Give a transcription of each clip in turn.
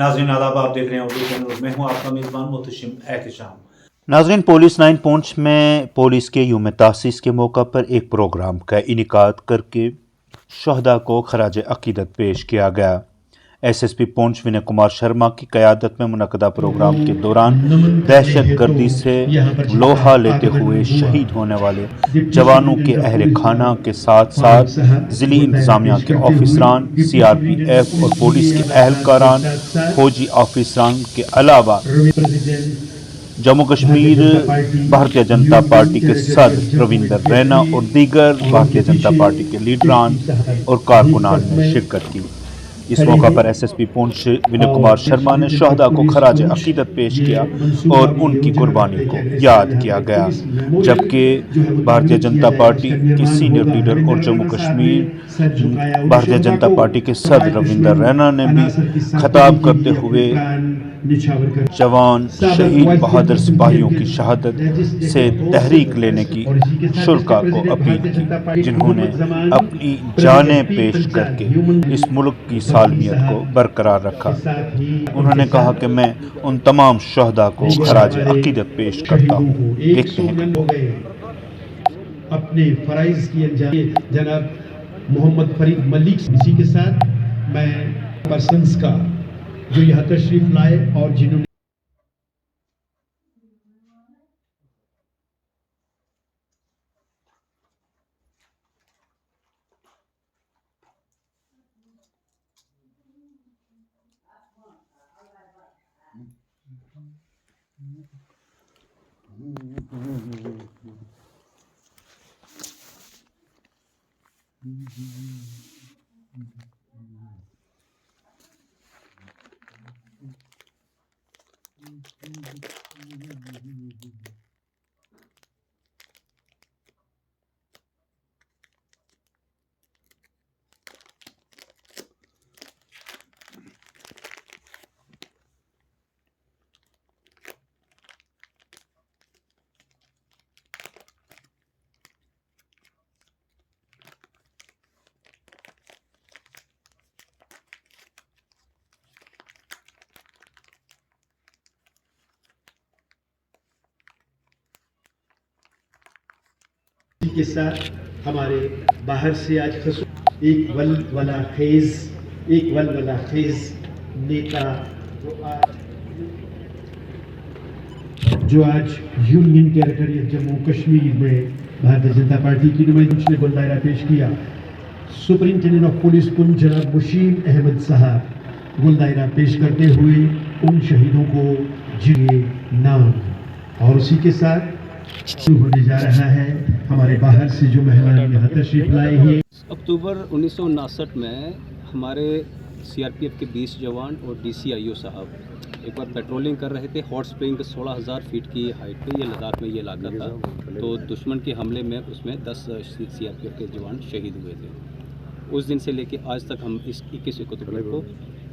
नाज़रीन आदाब, आप देख रहे हैं उर्दू चैनल। मैं हूं आपका मेज़बान मुहतशिम एहतिशाम। नाज़रीन, पुलिस 9 पुंछ में पुलिस के यूम तासीस के मौका पर एक प्रोग्राम का इनेकाद करके शहदा को खराज अकीदत पेश किया गया। SSP पुंछ विनय कुमार शर्मा की क़यादत में मुनक़दा प्रोग्राम के दौरान दहशत गर्दी से लोहा लेते हुए शहीद होने वाले जवानों के अहल खाना के साथ साथ ज़िली इंतज़ामिया के ऑफिसरान, CRPF और पुलिस के अहलकारान, फौजी ऑफिसरान के अलावा जम्मू कश्मीर भारतीय जनता पार्टी के सदर रविंदर रैना और दीगर भारतीय जनता पार्टी के लीडरान और कारकुनान ने शिरकत की। इस मौका पर SSP पुंछ विनय कुमार शर्मा ने शहदा को खराज अकीदत पेश किया और उनकी कुर्बानी को याद किया गया, जबकि भारतीय जनता पार्टी के सीनियर लीडर और जम्मू कश्मीर भारतीय जनता पार्टी के सदर रविंदर रैना ने भी खिताब करते हुए जवान शहीद बहादुर सिपाहियों की शहादत से तहरीक लेने की शुरका को अपील की, जिन्होंने अपनी जानें पेश करके इस मुल्क की सालमियत को बरकरार रखा। उन्होंने कहा कि मैं उन तमाम शहदा को खराज अकीदत पेश करता हूँ। देखते हैं अपने फराइज की अंजाम जनाब मोहम्मद फरीद मलिक, इसी के साथ मैं पर्सन्स का जो यहाँ तशरीफ लाए और जिन्होंने के साथ हमारे बाहर से आज एक वलवला खेज नेता जो आज यूनियन टेरिटरी जम्मू कश्मीर में भारतीय जनता पार्टी की नुमाइंदगी ने गुलदायरा पेश किया। सुपरिंटेंडेंट ऑफ पुलिस पुंछ जनाब मुशीम अहमद साहब गुलदायरा पेश करते हुए उन शहीदों को जिए नाम और उसी के साथ शुरू होने जा रहा है हमारे बाहर से जो मेहमान यहाँ तशरीफ लाए हैं। अक्टूबर 1959 में हमारे CRPF के 20 जवान और DCIO साहब एक बार पेट्रोलिंग कर रहे थे हॉट स्प्रिंग 16,000 फीट की हाइट पे, ये लद्दाख में ये इलाका था। तो दुश्मन के हमले में उसमें 10 CRPF के जवान शहीद हुए थे। उस दिन से लेके आज तक हम इस 21 अक्टूबर को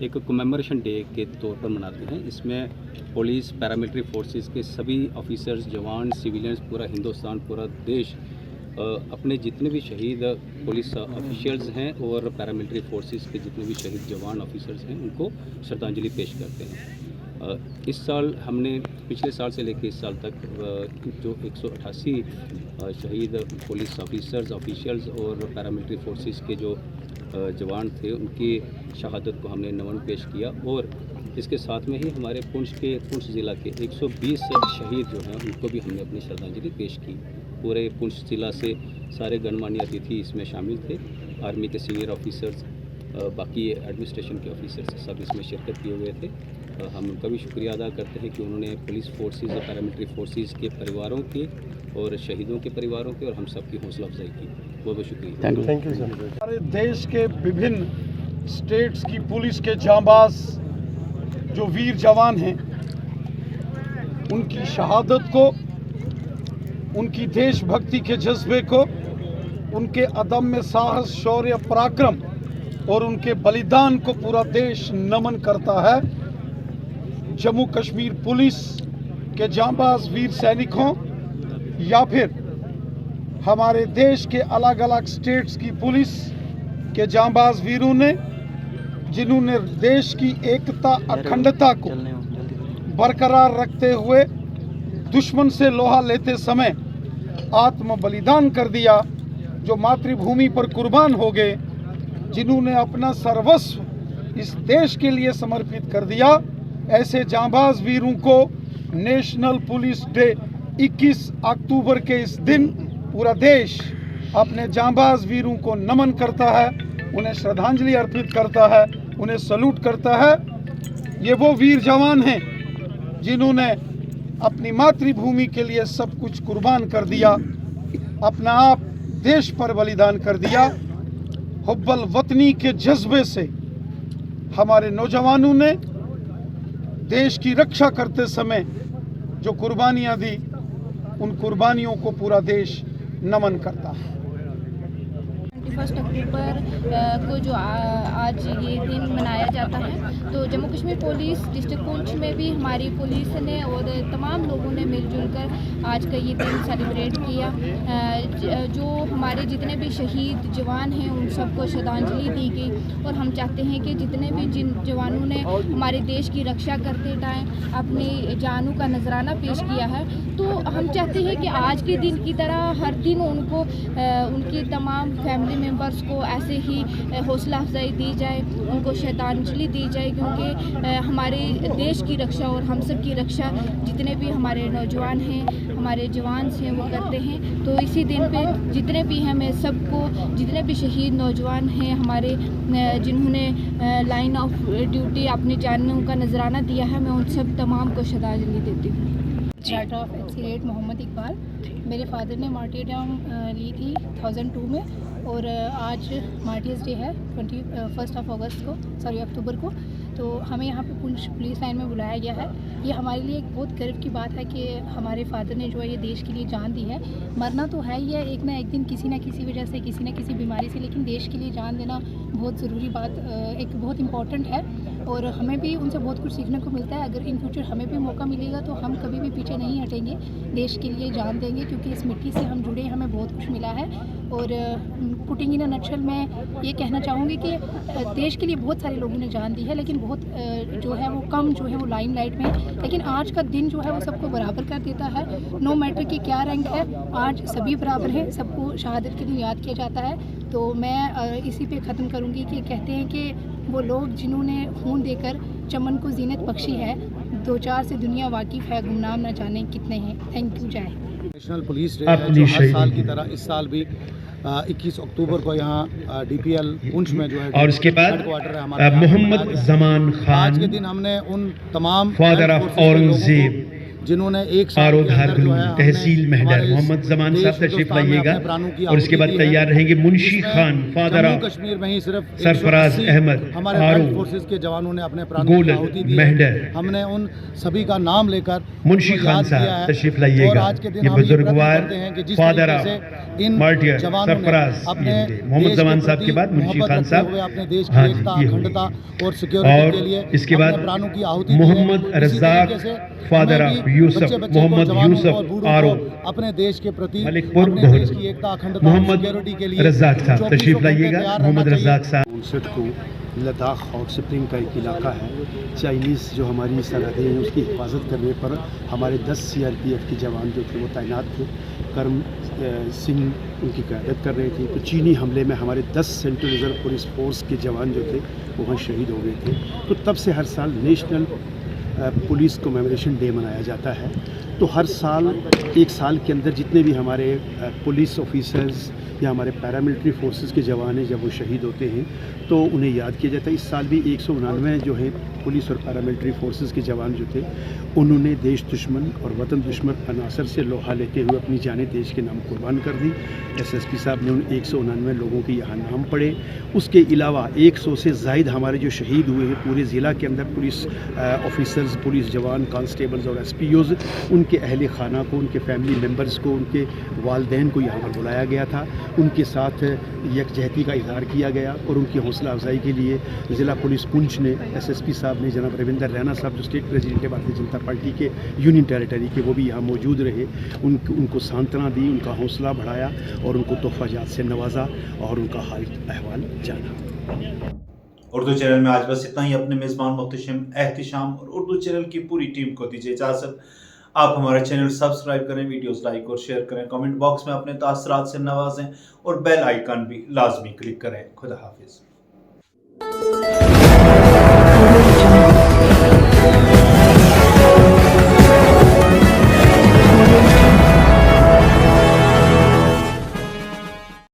एक कमेमोरेशन डे के तौर पर मनाते हैं। इसमें पुलिस, पैरामिलिट्री फोर्सेस के सभी ऑफिसर्स, जवान, सिविलियंस, पूरा हिंदुस्तान, पूरा देश अपने जितने भी शहीद पुलिस ऑफिशियल्स हैं और पैरामिलिट्री फोर्सेस के जितने भी शहीद जवान ऑफिसर्स हैं उनको श्रद्धांजलि पेश करते हैं। इस साल हमने पिछले साल से लेकर इस साल तक जो 188 शहीद पुलिस ऑफिशियल्स और पैरामिलिट्री फोर्सेस के जो जवान थे उनकी शहादत को हमने नमन पेश किया। और इसके साथ में ही हमारे पुंछ ज़िला के 120 शहीद जो हैं उनको भी हमने अपनी श्रद्धांजलि पेश की। पूरे पुंछ ज़िला से सारे गणमान्य अतिथि इसमें शामिल थे, आर्मी के सीनियर ऑफिसर्स, बाकी एडमिनिस्ट्रेशन के ऑफिसर्स सब इसमें शिरकत किए हुए थे। हम उनका भी शुक्रिया अदा करते हैं कि उन्होंने पुलिस फोर्सेस और पैरामिलिट्री फोर्सेस के परिवारों के और शहीदों के परिवारों के और हम सब की हौसला अफजाई की। बहुत बहुत शुक्रिया। Thank you sir. हमारे देश के विभिन्न स्टेट्स की पुलिस के जांबाज जो वीर जवान हैं उनकी शहादत को, उनकी देशभक्ति के जज्बे को, उनके अदम्य साहस, शौर्य, पराक्रम और उनके बलिदान को पूरा देश नमन करता है। जम्मू कश्मीर पुलिस के जांबाज वीर सैनिकों या फिर हमारे देश के अलग अलग स्टेट्स की पुलिस के जांबाज वीरों ने जिन्होंने देश की एकता अखंडता को बरकरार रखते हुए दुश्मन से लोहा लेते समय आत्म बलिदान कर दिया, जो मातृभूमि पर कुर्बान हो गए, जिन्होंने अपना सर्वस्व इस देश के लिए समर्पित कर दिया, ऐसे जांबाज वीरों को नेशनल पुलिस डे 21 अक्टूबर के इस दिन पूरा देश अपने जांबाज वीरों को नमन करता है, उन्हें श्रद्धांजलि अर्पित करता है, उन्हें सल्यूट करता है। ये वो वीर जवान हैं जिन्होंने अपनी मातृभूमि के लिए सब कुछ कुर्बान कर दिया, अपना आप देश पर बलिदान कर दिया। हुब्बल वतनी के जज्बे से हमारे नौजवानों ने देश की रक्षा करते समय जो कुर्बानियां दी, उन कुर्बानियों को पूरा देश नमन करता है। 21 अक्टूबर को जो आज ये दिन मनाया जाता है, तो जम्मू कश्मीर पुलिस डिस्ट्रिक्ट पुंछ में भी हमारी पुलिस ने और तमाम लोगों ने मिलजुल कर आज का ये दिन सेलिब्रेट किया। जो हमारे जितने भी शहीद जवान हैं उन सबको श्रद्धांजलि दी गई, और हम चाहते हैं कि जितने भी जिन जवानों ने हमारे देश की रक्षा करते टाइम अपनी जानों का नजराना पेश किया है, तो हम चाहते हैं कि आज के दिन की तरह हर दिन उनको उनकी तमाम फैमिली मेंबर्स को ऐसे ही हौसला अफजाई दी जाए, उनको श्रद्धांजलि दी जाए, क्योंकि हमारे देश की रक्षा और हम सब की रक्षा जितने भी हमारे नौजवान हैं, हमारे जवान हैं, वो करते हैं। तो इसी दिन पे जितने भी हैं, मैं सबको, जितने भी शहीद नौजवान हैं हमारे, जिन्होंने लाइन ऑफ ड्यूटी अपनी जानों का नजराना दिया है, मैं उन सब तमाम को श्रद्धांजलि देती हूँ। चार्टर ऑफ एक्सीलेट मोहम्मद इकबाल, मेरे फादर ने मार्टियरडम ली थी 2002 में, और आज मार्टियर्स डे है 21 अक्टूबर को। तो हमें यहाँ पे पुलिस लाइन में बुलाया गया है। ये हमारे लिए एक बहुत गर्व की बात है कि हमारे फादर ने जो है ये देश के लिए जान दी है। मरना तो है ही है एक ना एक दिन, किसी ना किसी वजह से, किसी ना किसी बीमारी से, लेकिन देश के लिए जान देना बहुत ज़रूरी बात, एक बहुत इम्पॉर्टेंट है, और हमें भी उनसे बहुत कुछ सीखने को मिलता है। अगर इन फ्यूचर हमें भी मौका मिलेगा तो हम कभी भी पीछे नहीं हटेंगे, देश के लिए जान देंगे, क्योंकि इस मिट्टी से हम जुड़े, हमें बहुत कुछ मिला है। और पुटिंग इन अ नटशेल मैं ये कहना चाहूँगी कि देश के लिए बहुत सारे लोगों ने जान दी है, लेकिन बहुत जो है वो कम जो है वो लाइमलाइट में है। लेकिन आज का दिन जो है वो सबको बराबर कर देता है, नो मैटर कि क्या रैंक है, आज सभी बराबर हैं, सबको शहादत के दिन याद किया जाता है। तो मैं इसी पे ख़त्म करूँगी कि कहते हैं कि वो लोग जिन्होंने खून देकर चमन को जीनत बख्शी है, 2-4 से दुनिया वाकिफ़ है, गुमनाम न जाने कितने हैं। थैंक यू, जय। नेशनल पुलिस डे है, जो हर साल की तरह इस साल भी 21 अक्टूबर को यहाँ DPL पुंछ में जो है, और उसके बाद हेडक्वार्टर है हमारा मोहम्मद जमान खान, आज के दिन हमने उन तमाम फादर ऑफ औरंगजेब, जिन्होंने एक साल के अंदर जो है तहसील महडर, मोहम्मद जमान साहब तशरीफ लाइएगा, और उसके बाद तैयार रहेंगे मुंशी खान, फादर ऑफ कश्मीर में ही सिर्फ सरफराज अहमद, हमारे आर्म्ड फोर्सेस के जवानों ने अपने प्राणों की आहुति दी है। हमने उन सभी का नाम लेकर मुंशी खान साहब तशरीफ लाइएगा, ये बुजुर्गवार father of in martyr Sarfaraz अपने मोहम्मद जमान साहब के बाद मुंशी खान साहब, अपने देश की एकता, अखंडता और सिक्योरिटी के लिए इसके बाद प्राणों की आहुति दी है। मोहम्मद रज़ाक, फादर ऑफ यूसुफ, मोहम्मद यूसुफ आरो, अपने देश के प्रति, मलिकपुर अपने देश की एकता, अखंडता, मोहम्मद सिक्योरिटी के लिए रज़ाक साहब तशरीफ लाइएगा, मोहम्मद रज़ाक साहब। 59 को लद्दाख हॉट स्प्रिंग का एक इलाका है, चाइनीज़ जो हमारी सरहदें हैं उसकी हिफाजत करने पर हमारे 10 CRPF के जवान जो थे वो तैनात थे। करम सिंह उनकी क़यादत कर रहे थे। तो चीनी हमले में हमारे 10 सेंट्रल रिजर्व पुलिस फोर्स के जवान जो थे वो वहाँ शहीद हो गए थे। तो तब से हर साल नेशनल पुलिस कमेमोरेशन डे मनाया जाता है। तो हर साल, एक साल के अंदर जितने भी हमारे पुलिस ऑफिसर्स या हमारे पैरामिलिट्री फोर्सेस के जवान हैं, जब वो शहीद होते हैं तो उन्हें याद किया जाता है। इस साल भी 199 जो है पुलिस और पैरामिलिट्री फोर्सेस के जवान जो थे उन्होंने देश दुश्मन और वतन दुश्मन अनासर से लोहा लेते हुए अपनी जानें देश के नाम कुर्बान कर दी। SSP साहब ने उन 199 लोगों के यहाँ नाम पढ़े। उसके अलावा 100 से ज़ायद हमारे जो शहीद हुए हैं पूरे ज़िला के अंदर, पुलिस ऑफिसर्स, पुलिस जवान, कांस्टेबल्स और SPOs, उनके अहल खाना को, उनके फैमिली मेम्बर्स को, उनके वालदैन को यहाँ पर बुलाया गया था। उनके साथ यकजहती का इजहार किया गया और उनकी हौसला अफजाई के लिए ज़िला पुलिस पुंछ ने, SSP साहब ने, जनाब रविंदर रैना साहब जो स्टेट प्रेसिडेंट है भारतीय जनता पार्टी के यूनियन टेरिटरी के, वो भी यहाँ मौजूद रहे। उनको सांत्वना दी, उनका हौसला बढ़ाया और उनको तोहफाजात से नवाजा और उनका हाल अहवाल जाना। उर्दू चैनल में आज बस इतना ही। अपने मेज़बान मोहतशिम एहतिशाम और उर्दू चैनल की पूरी टीम को दीजिए इजाज़त। आप हमारा चैनल सब्सक्राइब करें, वीडियोस लाइक और शेयर करें, कमेंट बॉक्स में अपने तासरात से नवाजें और बेल आइकन भी लाजमी क्लिक करें। खुदा हाफिज़।